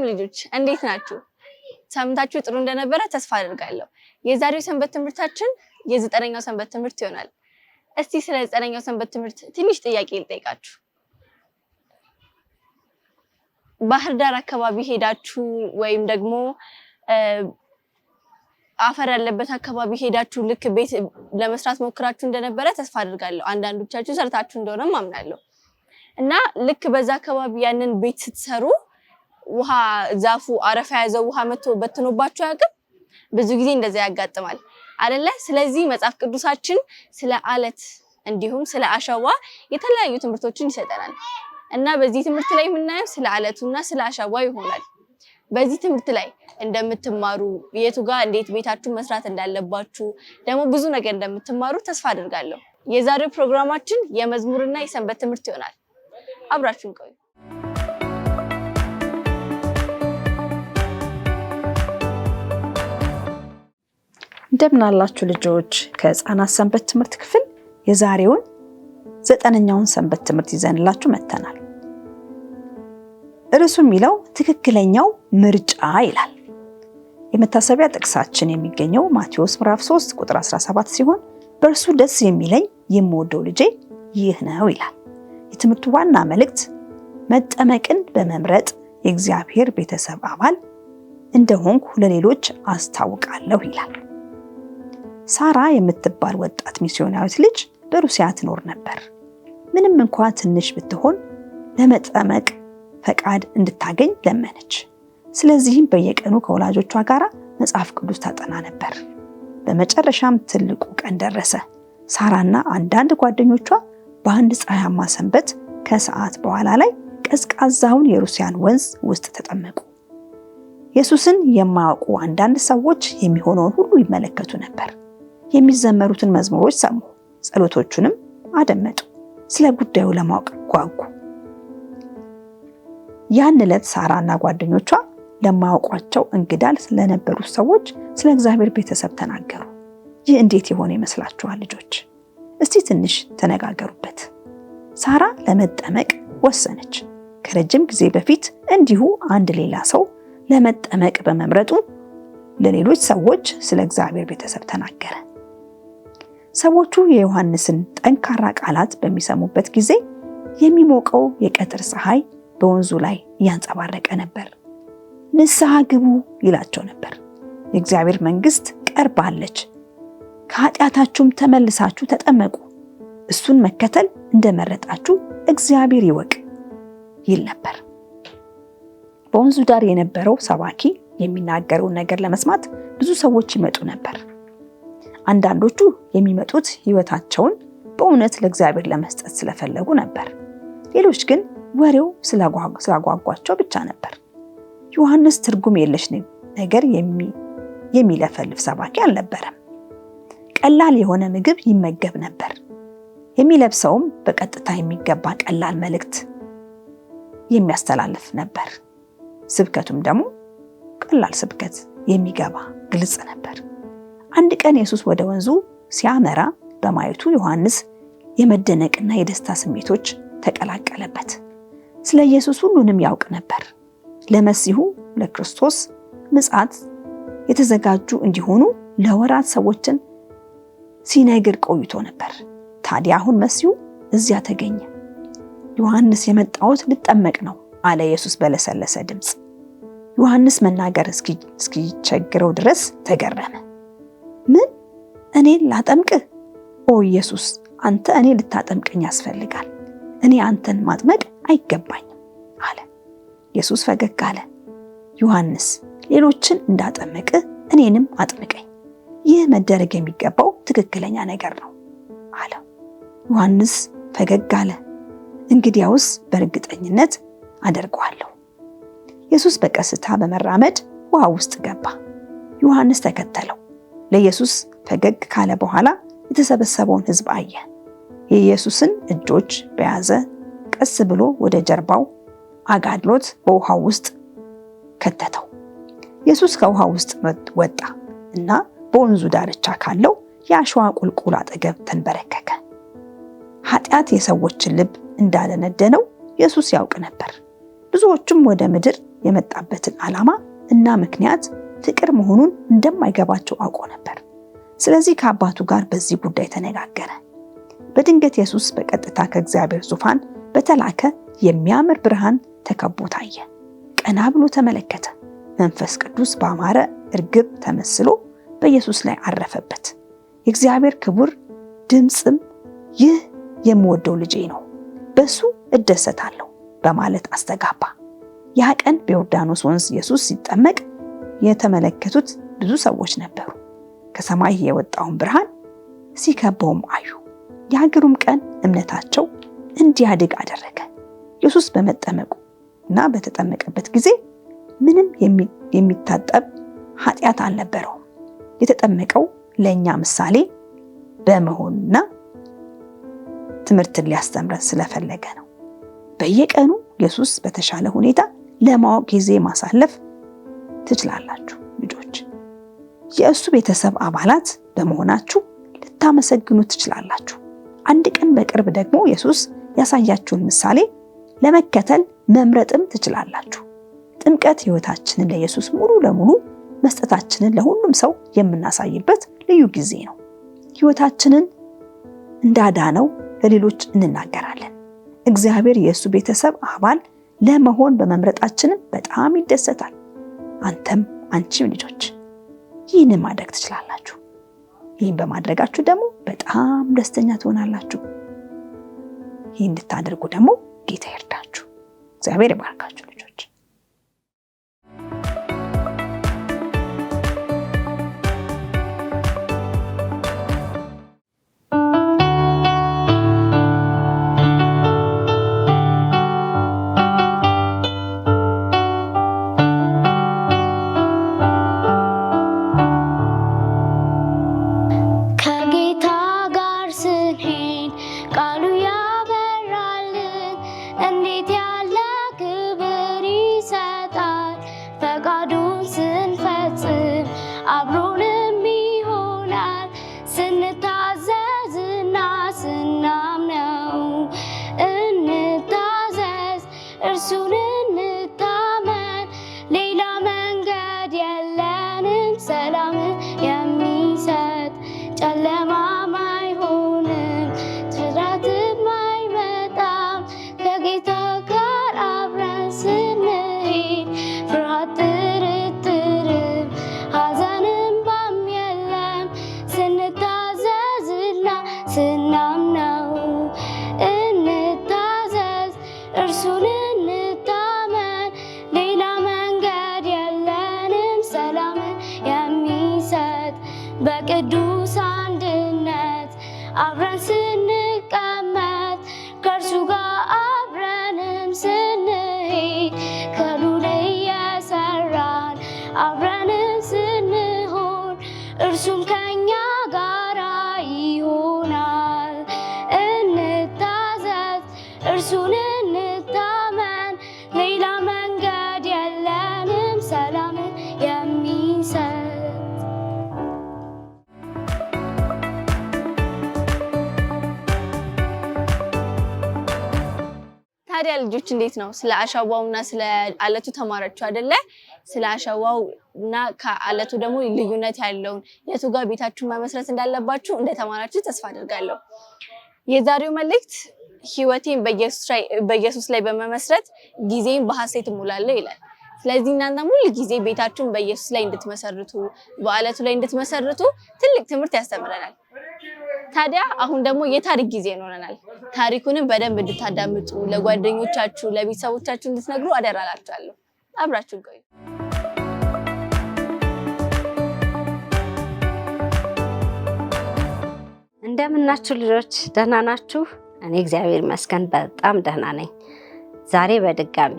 ልጆች እንዴት ናችሁ? ሳምንታችሁ ጥሩ እንደነበረ ተስፋ አደርጋለሁ። የዛሬው ሰንበት ትምህርታችን የ9ኛው ሰንበት ትምህርት ይሆናል። እስቲ ስለ 9ኛው ሰንበት ትምህርት ትንሽ ጥያቄ ልጠይቃችሁ። ባህር ዳር አካባቢ ሄዳችሁ ወይም ደግሞ አፈር ያለበት አካባቢ ሄዳችሁ ልክ ቤት ለመስራት ሞክራችሁ እንደነበረ ተስፋ አደርጋለሁ። አንዳንዶቻችሁ ሰርታችሁ እንደሆነም አምናለሁ። እና ልክ በዛ አካባቢ ያንን ቤት ስትሰሩ ውሃ ዛፉ አረፋ ያዘው ውሃ መጥቶ በትኖባችሁ ያውቃል? ብዙ ጊዜ እንደዛ ያጋጥማል አይደለ? ስለዚህ መጽሐፍ ቅዱሳችን ስለ አለት እንዲሁም ስለ አሸዋ የተለያዩ ትምህርቶችን ይሰጠናል። እና በዚህ ትምህርት ላይ የምናየው ስለ አለቱና ስለ አሸዋ ይሆናል። በዚህ ትምህርት ላይ እንደምትማሩ የቱ ጋር እንዴት ቤታችሁን መስራት እንዳለባችሁ ደግሞ ብዙ ነገር እንደምትማሩ ተስፋ አደርጋለሁ። የዛሬው ፕሮግራማችን የመዝሙርና የሰንበት ትምህርት ይሆናል። አብራችሁን ቆዩ። እንደምን አላችሁ ልጆች? ከህፃናት ሰንበት ትምህርት ክፍል የዛሬውን 9ኛውን ሰንበት ትምህርት ይዘንላችሁ መጥተናል። ርዕሱ የሚለው ትክክለኛው ምርጫ ይላል። የመታሰቢያ ጥቅሳችን የሚገኘው ማቴዎስ ምዕራፍ 3 ቁጥር 17 ሲሆን በእርሱ ደስ የሚለኝ የምወደው ልጄ ይህ ነው ይላል። የትምህርቱ ዋና መልእክት መጠመቅን በመምረጥ የእግዚአብሔር ቤተሰብ አባል እንደሆንኩ ለሌሎች አስታውቃለሁ ይላል። ሳራ የምትባል ወጣት ሚስዮናዊት ልጅ በሩሲያ ትኖር ነበር። ምንም እንኳን ትንሽ ብትሆን ለመጠመቅ ፈቃድ እንድታገኝ ለመነች። ስለዚህም በየቀኑ ከወላጆቿ ጋር መጽሐፍ ቅዱስ ታጠና ነበር። በመጨረሻም ትልቁ ቀን ደረሰ። ሳራና አንዳንድ ጓደኞቿ በአንድ ፀሐያማ ሰንበት ከሰዓት በኋላ ላይ ቀዝቃዛውን የሩሲያን ወንዝ ውስጥ ተጠመቁ። ኢየሱስን የማያውቁ አንዳንድ ሰዎች የሚሆነውን ሁሉ ይመለከቱ ነበር። የሚዘመሩትን መዝሙሮች ሰሙ፣ ጸሎቶቹንም አደመጡ። ስለ ጉዳዩ ለማወቅ ጓጉ። ያን ዕለት ሳራና ጓደኞቿ ለማያውቋቸው እንግዳ ስለነበሩ ሰዎች ስለ እግዚአብሔር ቤተሰብ ተናገሩ። ይህ እንዴት የሆነ ይመስላችኋል ልጆች? እስቲ ትንሽ ተነጋገሩበት። ሳራ ለመጠመቅ ወሰነች። ከረጅም ጊዜ በፊት እንዲሁ አንድ ሌላ ሰው ለመጠመቅ በመምረጡ ለሌሎች ሰዎች ስለ እግዚአብሔር ቤተሰብ ተናገረ። ሰዎቹ የዮሐንስን ጠንካራ ቃላት በሚሰሙበት ጊዜ የሚሞቀው የቀትር ፀሐይ በወንዙ ላይ እያንጸባረቀ ነበር። ንስሐ ግቡ ይላቸው ነበር። የእግዚአብሔር መንግስት ቀርባለች፣ ከኃጢአታችሁም ተመልሳችሁ ተጠመቁ፣ እሱን መከተል እንደመረጣችሁ እግዚአብሔር ይወቅ ይል ነበር። በወንዙ ዳር የነበረው ሰባኪ የሚናገረውን ነገር ለመስማት ብዙ ሰዎች ይመጡ ነበር። አንዳንዶቹ የሚመጡት ሕይወታቸውን በእውነት ለእግዚአብሔር ለመስጠት ስለፈለጉ ነበር። ሌሎች ግን ወሬው ስላጓጓቸው ብቻ ነበር። ዮሐንስ ትርጉም የለሽ ነገር የሚለፈልፍ ሰባኪ አልነበረም። ቀላል የሆነ ምግብ ይመገብ ነበር። የሚለብሰውም በቀጥታ የሚገባ ቀላል መልእክት የሚያስተላልፍ ነበር። ስብከቱም ደግሞ ቀላል ስብከት የሚገባ ግልጽ ነበር። አንድ ቀን ኢየሱስ ወደ ወንዙ ሲያመራ በማየቱ ዮሐንስ የመደነቅና የደስታ ስሜቶች ተቀላቀለበት። ስለ ኢየሱስ ሁሉንም ያውቅ ነበር። ለመሲሁ ለክርስቶስ ምጽአት የተዘጋጁ እንዲሆኑ ለወራት ሰዎችን ሲነግር ቆይቶ ነበር። ታዲያ አሁን መሲሁ እዚያ ተገኘ። ዮሐንስ የመጣሁት ልጠመቅ ነው አለ ኢየሱስ በለሰለሰ ድምፅ። ዮሐንስ መናገር እስኪቸግረው ድረስ ተገረመ። ምን? እኔን ላጠምቅህ? ኦ ኢየሱስ፣ አንተ እኔ ልታጠምቀኝ ያስፈልጋል። እኔ አንተን ማጥመቅ አይገባኝም አለ። ኢየሱስ ፈገግ አለ። ዮሐንስ፣ ሌሎችን እንዳጠምቅህ እኔንም አጥምቀኝ። ይህ መደረግ የሚገባው ትክክለኛ ነገር ነው አለ። ዮሐንስ ፈገግ አለ። እንግዲያውስ በእርግጠኝነት አደርገዋለሁ። ኢየሱስ በቀስታ በመራመድ ውሃ ውስጥ ገባ። ዮሐንስ ተከተለው። ለኢየሱስ ፈገግ ካለ በኋላ የተሰበሰበውን ሕዝብ አየ። የኢየሱስን እጆች በያዘ ቀስ ብሎ ወደ ጀርባው አጋድሎት በውሃው ውስጥ ከተተው። ኢየሱስ ከውሃው ውስጥ ወጣ እና በወንዙ ዳርቻ ካለው የአሸዋ ቁልቁል አጠገብ ተንበረከከ። ኃጢአት የሰዎችን ልብ እንዳደነደነው ኢየሱስ ያውቅ ነበር። ብዙዎቹም ወደ ምድር የመጣበትን ዓላማ እና ምክንያት ፍቅር መሆኑን እንደማይገባቸው አውቆ ነበር። ስለዚህ ከአባቱ ጋር በዚህ ጉዳይ ተነጋገረ። በድንገት ኢየሱስ በቀጥታ ከእግዚአብሔር ዙፋን በተላከ የሚያምር ብርሃን ተከቦ ታየ። ቀና ብሎ ተመለከተ። መንፈስ ቅዱስ በአማረ እርግብ ተመስሎ በኢየሱስ ላይ አረፈበት። የእግዚአብሔር ክቡር ድምፅም ይህ የምወደው ልጄ ነው፣ በሱ እደሰታለሁ በማለት አስተጋባ። ያ ቀን በዮርዳኖስ ወንዝ ኢየሱስ ሲጠመቅ የተመለከቱት ብዙ ሰዎች ነበሩ። ከሰማይ የወጣውን ብርሃን ሲከበውም አዩ። የሀገሩም ቀን እምነታቸው እንዲያድግ አደረገ። ኢየሱስ በመጠመቁ እና በተጠመቀበት ጊዜ ምንም የሚታጠብ ኃጢአት አልነበረውም። የተጠመቀው ለእኛ ምሳሌ በመሆንና ትምህርትን ሊያስተምረን ስለፈለገ ነው። በየቀኑ ኢየሱስ በተሻለ ሁኔታ ለማወቅ ጊዜ ማሳለፍ ትችላላችሁ። ልጆች የእሱ ቤተሰብ አባላት በመሆናችሁ ልታመሰግኑ ትችላላችሁ። አንድ ቀን በቅርብ ደግሞ ኢየሱስ ያሳያችሁን ምሳሌ ለመከተል መምረጥም ትችላላችሁ። ጥምቀት ሕይወታችንን ለኢየሱስ ሙሉ ለሙሉ መስጠታችንን ለሁሉም ሰው የምናሳይበት ልዩ ጊዜ ነው። ሕይወታችንን እንዳዳነው ለሌሎች እንናገራለን። እግዚአብሔር የእሱ ቤተሰብ አባል ለመሆን በመምረጣችንም በጣም ይደሰታል። አንተም አንቺም ልጆች ይህንን ማድረግ ትችላላችሁ። ይህን በማድረጋችሁ ደግሞ በጣም ደስተኛ ትሆናላችሁ። ይህን እንድታደርጉ ደግሞ ጌታ ይርዳችሁ። እግዚአብሔር ይባርካችሁ ልጆች። በቅዱስ አንድነት አብረን ስንቀመጥ ከእርሱ ጋር አብረንም ስንሄድ ከሉል እየሰራን አብረንም ስንሆን እርሱም ከኛ ጋር ይሆናል። እንታዘዝ፣ እርሱን እንታመን፣ ሌላ መንገድ የለንም ሰላምን የሚሰጥ። ታዲያ ልጆች እንዴት ነው? ስለ አሸዋውና ስለ አለቱ ተማራችሁ አይደለ? ስለ አሸዋውና ከአለቱ ደግሞ ልዩነት ያለውን የቱ ጋር ቤታችሁን መመስረት እንዳለባችሁ እንደተማራችሁ ተስፋ አድርጋለሁ። የዛሬው መልእክት ሕይወቴን በኢየሱስ ላይ በመመስረት ጊዜን በሐሴት እሞላለሁ ይላል። ስለዚህ እናንተ ሁሉ ጊዜ ቤታችሁን በኢየሱስ ላይ እንድትመሰርቱ በአለቱ ላይ እንድትመሰርቱ ትልቅ ትምህርት ያስተምረናል። ታዲያ አሁን ደግሞ የታሪክ ጊዜ ይኖረናል። ታሪኩንም በደንብ እንድታዳምጡ ለጓደኞቻችሁ፣ ለቤተሰቦቻችሁ እንድትነግሩ አደራላችኋለሁ። አብራችሁ ቆዩ። እንደምናችሁ ልጆች፣ ደህና ናችሁ? እኔ እግዚአብሔር ይመስገን በጣም ደህና ነኝ። ዛሬ በድጋሚ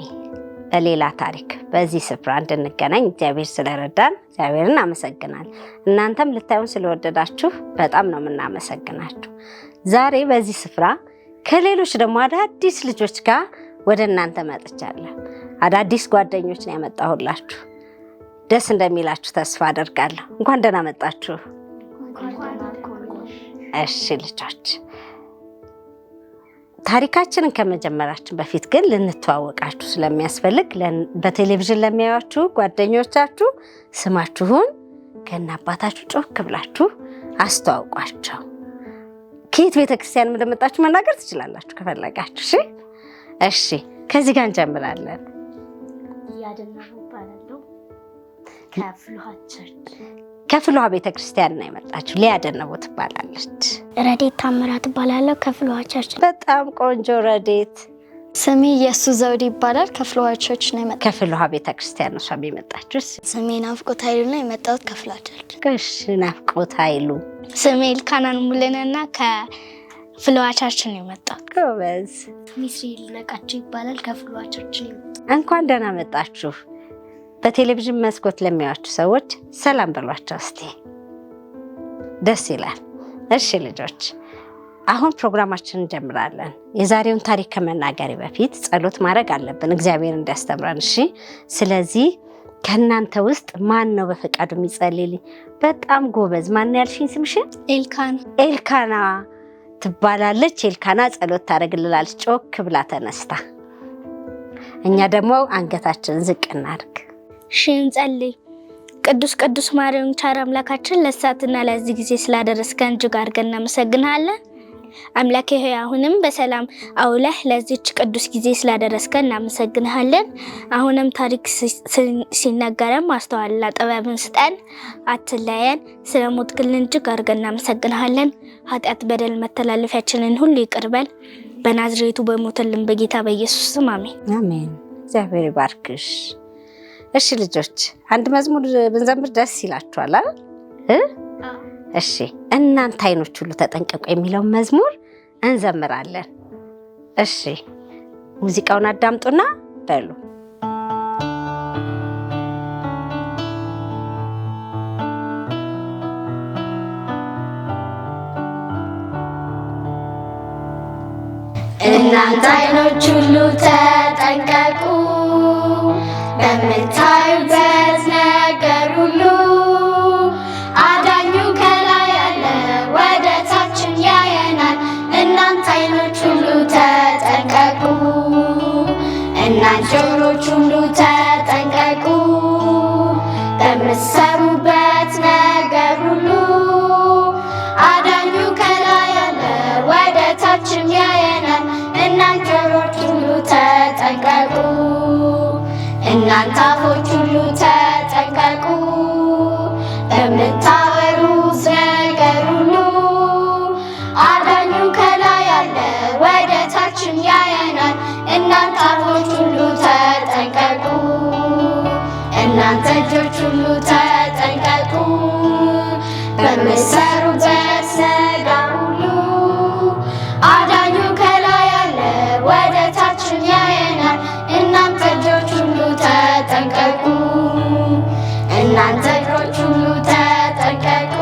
በሌላ ታሪክ በዚህ ስፍራ እንድንገናኝ እግዚአብሔር ስለረዳን እግዚአብሔርን አመሰግናለሁ። እናንተም ልታዩን ስለወደዳችሁ በጣም ነው የምናመሰግናችሁ። ዛሬ በዚህ ስፍራ ከሌሎች ደግሞ አዳዲስ ልጆች ጋር ወደ እናንተ መጥቻለሁ። አዳዲስ ጓደኞች ነው ያመጣሁላችሁ። ደስ እንደሚላችሁ ተስፋ አደርጋለሁ። እንኳን ደህና መጣችሁ። እሺ ልጆች፣ ታሪካችንን ከመጀመራችን በፊት ግን ልንተዋወቃችሁ ስለሚያስፈልግ በቴሌቪዥን ለሚያዩአችሁ ጓደኞቻችሁ ስማችሁን ከነ አባታችሁ ጮክ ብላችሁ አስተዋውቋቸው። ከየት ቤተክርስቲያን እንደመጣችሁ መናገር ትችላላችሁ ከፈለጋችሁ። እሺ ከዚህ ጋር እንጀምራለን። ያደናው ባላለው ከፍልውሃ ቤተክርስቲያን ነው የመጣችሁ። ሊያደነቡ ትባላለች። ረዴት ታምራት ባላለው ከፍልውሃ ቸርች። በጣም ቆንጆ ረዴት። ስሜ ኢየሱስ ዘውድ ይባላል። ከፍልውሃ ቸርች ነው የመጣሁት። ከፍልውሃ ቤተክርስቲያን ነው ሻም የመጣችሁ። ስሜ ናፍቆት ኃይሉ ነው የመጣሁት ከፍልውሃ ቸርች። እሺ ናፍቆት ኃይሉ። ስሜ ልካናን ሙለነና ከፍልውሃ ቸርች ነው የመጣሁት። ጎበዝ። ሚስሪ ነቃቸው ይባላል ከፍልውሃ ቸርች ነው። እንኳን ደህና መጣችሁ። በቴሌቪዥን መስኮት ለሚያዩአችሁ ሰዎች ሰላም በሏቸው እስቲ። ደስ ይላል። እሺ ልጆች አሁን ፕሮግራማችንን እንጀምራለን። የዛሬውን ታሪክ ከመናገሬ በፊት ጸሎት ማድረግ አለብን እግዚአብሔር እንዲያስተምረን። እሺ ስለዚህ ከእናንተ ውስጥ ማን ነው በፈቃዱ የሚጸልይልኝ? በጣም ጎበዝ። ማን ያልሽኝ ስምሽን? ኤልካና ትባላለች። ኤልካና ጸሎት ታደርግልናለች ጮክ ብላ ተነስታ። እኛ ደግሞ አንገታችንን ዝቅ እናድርግ። እንጸልይ። ቅዱስ ቅዱስ ማርያም ቸር አምላካችን ለሰዓትና ለዚህ ጊዜ ስላደረስከን እጅግ አድርገን እናመሰግናለን። አምላኬ ሆይ አሁንም በሰላም አውለህ ለዚች ቅዱስ ጊዜ ስላደረስከን እናመሰግናለን። አሁንም ታሪክ ሲነገረን ማስተዋልና ጥበብን ስጠን፣ አትለየን። ስለሞትክልን እጅግ አድርገን እናመሰግናለን። ኃጢአት፣ በደል፣ መተላለፊያችንን ሁሉ ይቅር በል። በናዝሬቱ በሞተልን በጌታ በኢየሱስ ስም አሜን። አሜን። እግዚአብሔር ይባርክሽ። እሺ ልጆች አንድ መዝሙር ብንዘምር ደስ ይላችኋል አይደል? እሺ እናንተ አይኖች ሁሉ ተጠንቀቁ የሚለው መዝሙር እንዘምራለን። እሺ ሙዚቃውን አዳምጡና በሉ። እናንተ አይኖች ሁሉ ተጠንቀቁ በምታዩበት ነገር ሁሉ። አዳኙ ከላይ ያለ ወደ ታችን ያየናል። እናንተ አይኖች ሁሉ ተጠንቀቁ። እናንተ ጆሮች ሁሉ ተጠንቀቁ በምትሰሩበት ነገር ሁሉ። አዳኙ ከላይ ያለ ወደ ታችን ያየናል። እናንተ ጆሮች ሁሉ ተጠንቀቁ። እናንተ አፎች ሁሉ ተጠንቀቁ በምታወሩት ነገር ሁሉ። አዳኙ ከላይ ያለ ወደ ታችን ያየናል። እናንተ አፎች ሁሉ ተጠንቀቁ። እናንተ እጆች ሁሉ ተጠንቀቁ በምትሰሩበት ነገር ሁሉ። አዳኙ ከላይ ያለ ወደ ታችን ያየናል። እናንተ እጆች ሁሉ ተጠንቀቁ። እናንተ እግሮች ሁሉ ተጠንቀቁ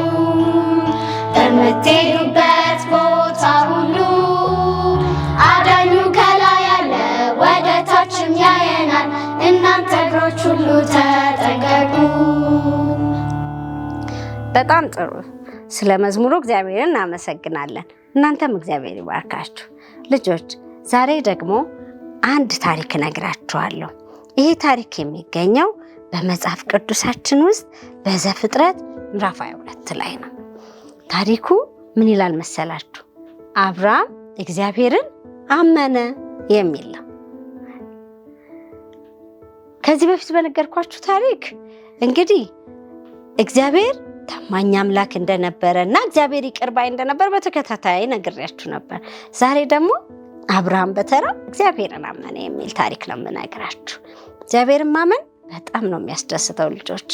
በምትሄዱበት ቦታ ሁሉ። አዳኙ ከላይ ያለ ወደ ታችን ያየናል። እናንተ እግሮች ሁሉ ተጠንቀቁ። በጣም ጥሩ። ስለ መዝሙሩ እግዚአብሔርን እናመሰግናለን። እናንተም እግዚአብሔር ይባርካችሁ። ልጆች ዛሬ ደግሞ አንድ ታሪክ እነግራችኋለሁ። ይሄ ታሪክ የሚገኘው በመጽሐፍ ቅዱሳችን ውስጥ በዘፍጥረት ምዕራፍ 22 ላይ ነው። ታሪኩ ምን ይላል መሰላችሁ? አብርሃም እግዚአብሔርን አመነ የሚል ነው። ከዚህ በፊት በነገርኳችሁ ታሪክ እንግዲህ እግዚአብሔር ታማኝ አምላክ እንደነበረ እና እግዚአብሔር ይቅር ባይ እንደነበረ በተከታታይ ነግሬያችሁ ነበር። ዛሬ ደግሞ አብርሃም በተራ እግዚአብሔርን አመነ የሚል ታሪክ ነው የምነግራችሁ። እግዚአብሔርን ማመን በጣም ነው የሚያስደስተው ልጆች።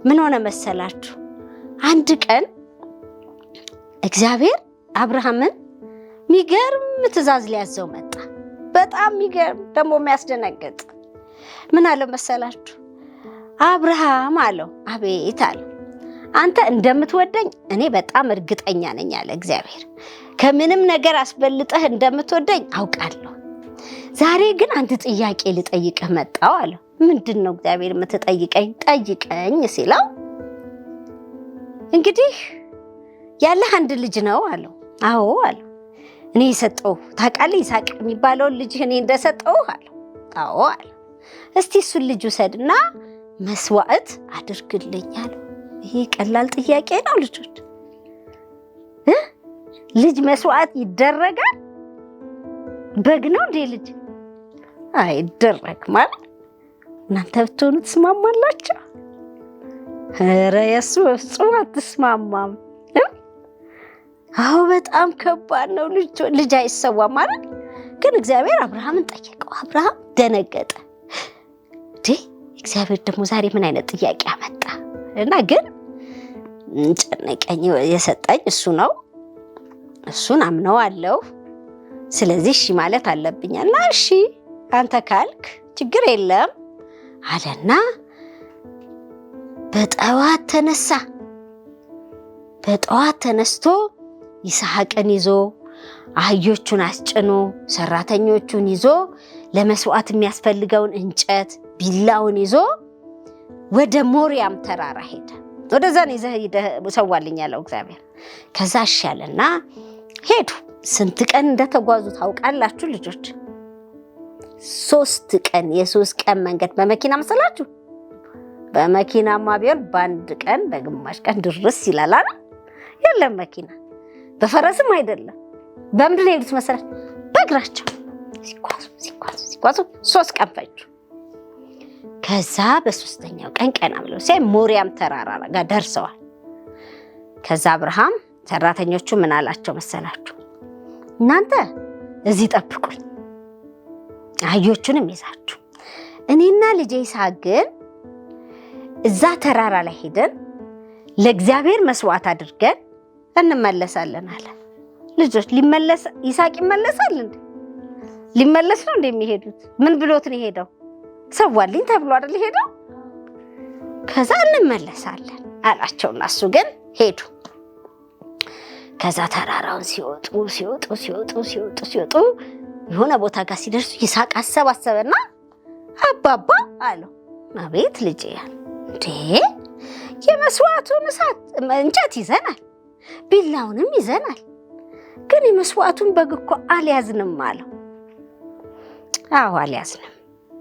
ምን ሆነ መሰላችሁ? አንድ ቀን እግዚአብሔር አብርሃምን ሚገርም ትእዛዝ ሊያዘው መጣ። በጣም ሚገርም ደግሞ የሚያስደነግጥ። ምን አለው መሰላችሁ? አብርሃም አለው። አቤት አለው። አንተ እንደምትወደኝ እኔ በጣም እርግጠኛ ነኝ አለ እግዚአብሔር። ከምንም ነገር አስበልጠህ እንደምትወደኝ አውቃለሁ። ዛሬ ግን አንድ ጥያቄ ልጠይቅህ መጣሁ አለው። ምንድነው እግዚአብሔር የምትጠይቀኝ? ጠይቀኝ ሲለው እንግዲህ ያለህ አንድ ልጅ ነው አለው። አዎ አለው። እኔ የሰጠው ታውቃለህ ይስሐቅ የሚባለውን ልጅህ እኔ እንደሰጠው አለው። አዎ አለ። እስቲ እሱን ልጅ ውሰድና መስዋዕት አድርግልኝ አለው። ይሄ ቀላል ጥያቄ ነው ልጆች? ልጅ መስዋዕት ይደረጋል? በግ ነው እንዴ ልጅ? አይደረግ ማለት እናንተ ብትሆኑ ትስማማላችሁ? ኧረ የሱ ፍጹም አትስማማም። አዎ በጣም ከባድ ነው። ልጅ አይሰዋም ማለት ግን እግዚአብሔር አብርሃምን ጠየቀው። አብርሃም ደነገጠ። እግዚአብሔር ደግሞ ዛሬ ምን አይነት ጥያቄ አመጣ? እና ግን ጨነቀኝ። የሰጠኝ እሱ ነው፣ እሱን አምነዋለሁ። ስለዚህ እሺ ማለት አለብኛልና እሺ አንተ ካልክ ችግር የለም አለና በጠዋት ተነሳ። በጠዋት ተነስቶ ይስሐቅን ይዞ አህዮቹን አስጭኖ ሰራተኞቹን ይዞ ለመስዋዕት የሚያስፈልገውን እንጨት ቢላውን ይዞ ወደ ሞሪያም ተራራ ሄደ። ወደዛ ነው ይዘህ ሰዋልኝ ያለው እግዚአብሔር። ከዛ እሺ አለና ሄዱ። ስንት ቀን እንደተጓዙ ታውቃላችሁ ልጆች? 3 ቀን፣ የ3 ቀን መንገድ በመኪና መሰላችሁ? በመኪናማ ቢሆን በአንድ ቀን በግማሽ ቀን ድርስ ይላል አይደል? የለም መኪና፣ በፈረስም አይደለም። በምንድን ነው የሄዱት መሰላችሁ? በእግራቸው ሲጓዙ 3 ቀን ፈጁ። ከዛ በ3ኛው ቀን ቀና ብለው ሲያይ ሞሪያም ተራራ ጋር ደርሰዋል። ከዛ አብርሃም ሰራተኞቹ ምን አላቸው መሰላችሁ? እናንተ እዚህ ጠብቁኝ፣ አህዮቹንም ይዛችሁ እኔና ልጄ ይስሐቅ ግን እዛ ተራራ ላይ ሄደን ለእግዚአብሔር መስዋዕት አድርገን እንመለሳለን አለ። ልጆች ሊመለስ ይስሐቅ ይመለሳል እንዴ? ሊመለስ ነው እንደሚሄዱት? ምን ብሎት ነው ሄደው? ሰዋልኝ ተብሎ አይደል ሄደው? ከዛ እንመለሳለን አላቸውና እሱ ግን ሄዱ። ከዛ ተራራውን ሲወጡ የሆነ ቦታ ጋር ሲደርሱ ይስሐቅ አሰባሰበና አባባ አለው። አቤት ልጄ እንዴ፣ የመስዋዕቱን እንጨት ይዘናል፣ ቢላውንም ይዘናል፣ ግን የመስዋዕቱን በግ እኮ አልያዝንም አለው። አዎ አልያዝንም፣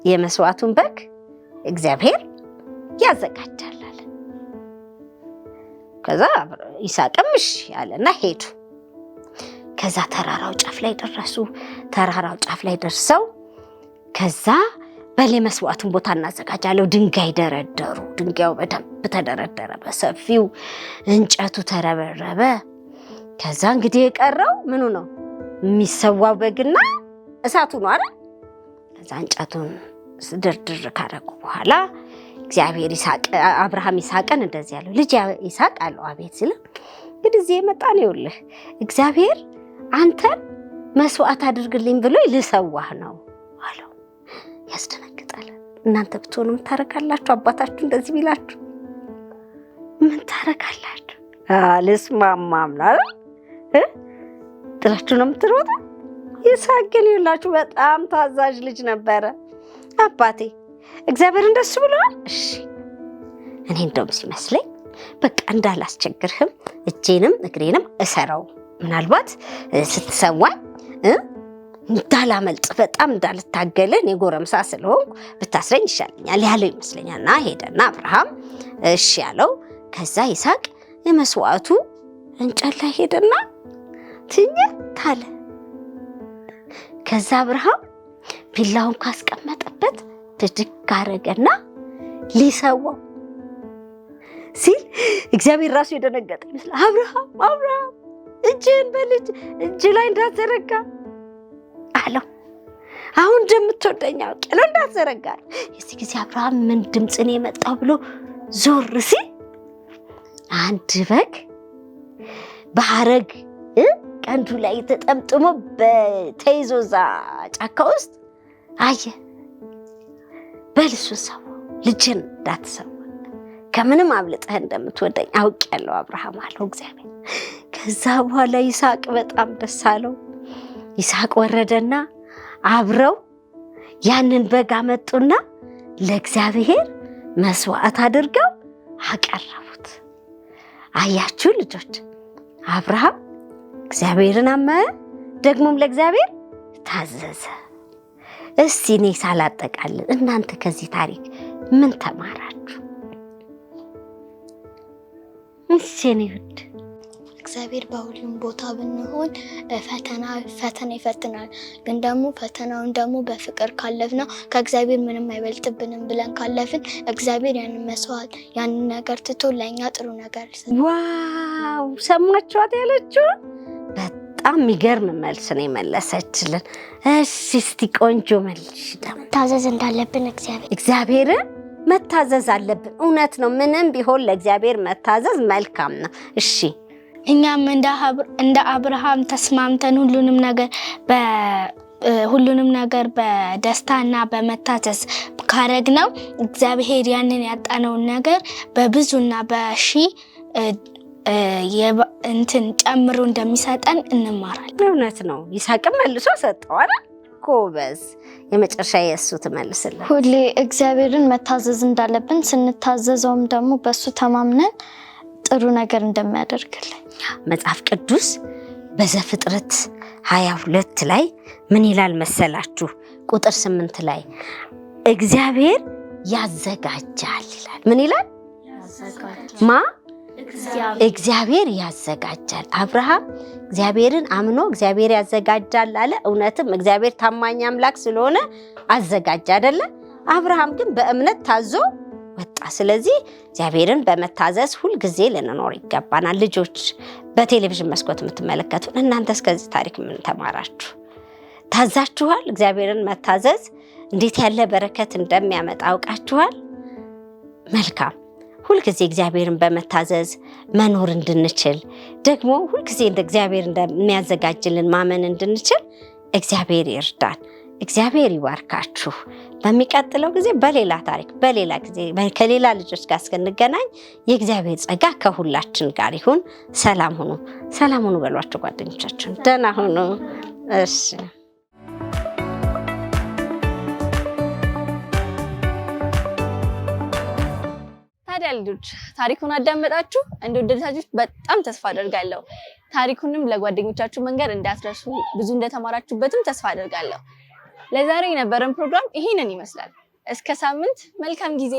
የመስዋዕቱን በግ እግዚአብሔር ያዘጋጃል አለ። ከዛ ይስሐቅም እሺ አለና ሄዱ። ከዛ ተራራው ጫፍ ላይ ደረሱ። ተራራው ጫፍ ላይ ደርሰው ከዛ በሌ መስዋዕቱን ቦታ እናዘጋጃለሁ። ድንጋይ ደረደሩ። ድንጋዩ በደንብ ተደረደረ በሰፊው፣ እንጨቱ ተረበረበ። ከዛ እንግዲህ የቀረው ምኑ ነው? የሚሰዋው በግና እሳቱ ነው አይደል? ከዛ እንጨቱን ድርድር ካደረጉ በኋላ እግዚአብሔር አብርሃም ይስሐቅን እንደዚህ ያለው፣ ልጅ ይስሐቅ አለው። አቤት ሲል እንግዲህ እዚህ የመጣ ነው ይኸውልህ፣ እግዚአብሔር አንተን መስዋዕት አድርግልኝ ብሎ ልሰዋህ ነው አለው። ያስደነግጣል። እናንተ ብትሆኑ ምን ታረጋላችሁ? አባታችሁ እንደዚህ ቢላችሁ ምን ታረጋላችሁ? አልስማማም ነው ጥላችሁ ነው የምትሮጡ። ይስሐቅ ግን ይላችሁ በጣም ታዛዥ ልጅ ነበረ። አባቴ እግዚአብሔር እንደሱ ብለዋል፣ እሺ እኔ እንደውም ሲመስለኝ በቃ እንዳላስቸግርህም እጄንም እግሬንም እሰራው፣ ምናልባት ስትሰዋኝ እንዳላመልጥ በጣም እንዳልታገልህ እኔ ጎረምሳ ስለሆንኩ ብታስረኝ ይሻለኛል ያለው ይመስለኛልና ሄደና አብርሃም እሺ ያለው። ከዛ ይስሐቅ የመስዋዕቱ እንጨት ላይ ሄደና ትኝት አለ። ከዛ አብርሃም ቢላውን ካስቀመጠበት ብድግ አረገና ሊሰዋው ሲል እግዚአብሔር ራሱ የደነገጠ ይመስል አብርሃም እጅህን በልጅ እጅ ላይ እንዳትዘረጋ አለው። አሁን እንደምትወደኝ አውቄያለሁ እንዳትዘረጋ። የዚህ ጊዜ አብርሃም ምን ድምፅ ነው የመጣው ብሎ ዞር ሲል አንድ በግ በሐረግ ቀንዱ ላይ ተጠምጥሞ በተይዞ እዛ ጫካ ውስጥ አየ። በልሱን ሰው ልጅን እንዳትሰዋ ከምንም አብልጠህ እንደምትወደኝ አውቄያለሁ አብርሃም አለው እግዚአብሔር። ከዛ በኋላ ይስሐቅ በጣም ደስ አለው። ይስሐቅ ወረደና አብረው ያንን በግ አመጡና ለእግዚአብሔር መስዋዕት አድርገው አቀረቡት። አያችሁ ልጆች፣ አብርሃም እግዚአብሔርን አመነ፣ ደግሞም ለእግዚአብሔር ታዘዘ። እስቲ እኔ ሳላጠቃልል እናንተ ከዚህ ታሪክ ምን ተማራችሁ? እሺ እኔ ውድ እግዚአብሔር በሁሉም ቦታ ብንሆን ፈተና ይፈትናል። ግን ደግሞ ፈተናውን ደግሞ በፍቅር ካለፍነው ከእግዚአብሔር ምንም አይበልጥብንም ብለን ካለፍን እግዚአብሔር ያንን መስዋዕት ያንን ነገር ትቶ ለእኛ ጥሩ ነገር ይሰጣል። ዋው ሰማችኋት ያለችው? በጣም የሚገርም መልስ ነው የመለሰችልን። እሺ እስቲ ቆንጆ መልሽ ደግሞ። ታዘዝ እንዳለብን እግዚአብሔርን መታዘዝ አለብን። እውነት ነው። ምንም ቢሆን ለእግዚአብሔር መታዘዝ መልካም ነው። እሺ እኛም እንደ አብርሃም ተስማምተን ሁሉንም ነገር በደስታና በመታዘዝ ካረግነው እግዚአብሔር ያንን ያጣነውን ነገር በብዙና በሺ ጨምሮ እንደሚሰጠን እንማራለን። እውነት ነው። ይስሐቅም መልሶ ሰጠው አይደል? ጎበዝ። የመጨረሻ የእሱ ትመልስልን። ሁሌ እግዚአብሔርን መታዘዝ እንዳለብን ስንታዘዘውም ደግሞ በሱ ተማምነን ጥሩ ነገር እንደሚያደርግልን መጽሐፍ ቅዱስ በዘፍጥረት 22 ላይ ምን ይላል መሰላችሁ? ቁጥር 8 ላይ እግዚአብሔር ያዘጋጃል ይላል። ምን ይላል? እግዚአብሔር ያዘጋጃል። አብርሃም እግዚአብሔርን አምኖ እግዚአብሔር ያዘጋጃል አለ። እውነትም እግዚአብሔር ታማኝ አምላክ ስለሆነ አዘጋጅ አይደለ? አብርሃም ግን በእምነት ታዞ ወጣ። ስለዚህ እግዚአብሔርን በመታዘዝ ሁል ጊዜ ልንኖር ይገባናል። ልጆች በቴሌቪዥን መስኮት የምትመለከቱ እናንተስ ከዚህ ታሪክ ምን ተማራችሁ? ታዛችኋል? እግዚአብሔርን መታዘዝ እንዴት ያለ በረከት እንደሚያመጣ አውቃችኋል? መልካም። ሁል ጊዜ እግዚአብሔርን በመታዘዝ መኖር እንድንችል ደግሞ ሁል ጊዜ እንደ እግዚአብሔር እንደሚያዘጋጅልን ማመን እንድንችል እግዚአብሔር ይርዳን። እግዚአብሔር ይባርካችሁ። በሚቀጥለው ጊዜ በሌላ ታሪክ በሌላ ጊዜ ከሌላ ልጆች ጋር እስክንገናኝ የእግዚአብሔር ጸጋ ከሁላችን ጋር ይሁን። ሰላም ሁኑ። ሰላም ሁኑ በሏቸው ጓደኞቻችን። ደህና ሁኑ። እሺ ታዲያ ልጆች ታሪኩን አዳመጣችሁ? እንደወደዳችሁ በጣም ተስፋ አደርጋለሁ። ታሪኩንም ለጓደኞቻችሁ መንገር እንዳትረሱ፣ ብዙ እንደተማራችሁበትም ተስፋ አደርጋለሁ። ለዛሬ የነበረን ፕሮግራም ይሄንን ይመስላል። እስከ ሳምንት መልካም ጊዜ